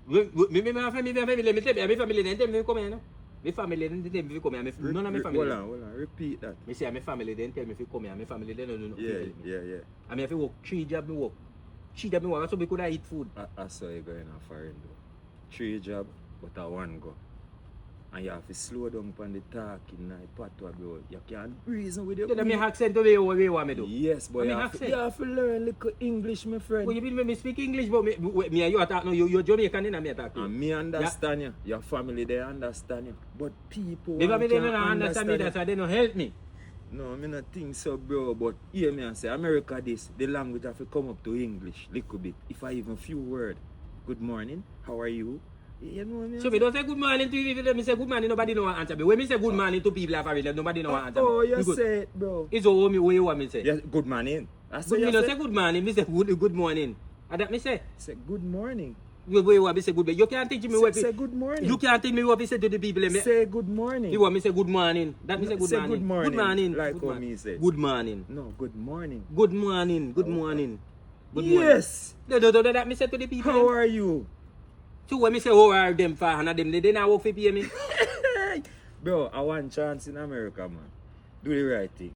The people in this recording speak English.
Me family then me come here, no? Me family then tell me come here. None of my family. Hold on. Repeat that. Me say my family then tell me if you come here. My family then no Yeah. I mean if you work 3 job me work. 3 job me work so we could eat food. I saw you going on foreign though. 3 job, but I 1 go. And you have to slow down on the talking now, patois, bro. You can't reason with your... Tell me accent to me what you want me do. Yes, but you have to learn little English, my friend. Well, you mean me speak English, but me and you attack no, you're Jamaican and me attack you. And me understand you. Your family, they understand you. But people the family, they don't can't understand me, that's why they don't help me. No, I don't think so, bro. But hear me and say, America this, the language have to come up to English little bit. If I even few word. Good morning, how are you? You know what I mean? So we don't say good morning to people, let me say good morning, nobody know answer me. When me say good morning to people, nobody know answer me. Oh, you say it, bro. It's all me, what you want me say? Yes, good morning. That's But what me you don't say. say good morning, me say good morning. And that me say? Say good morning. You want me say good morning. You can't teach me what Say good morning. You can't tell me what me say to the people. Say good morning. You want me say good morning. That me say good Say morning. good morning. Good morning. Like Good how morning. me say. Good morning. No, good morning. Good morning. Good morning. Good morning. Yes. That me say to the people. How are you? So when me say how are them for and them they not work for pay me. Bro, I want chance in America, man. Do the right thing.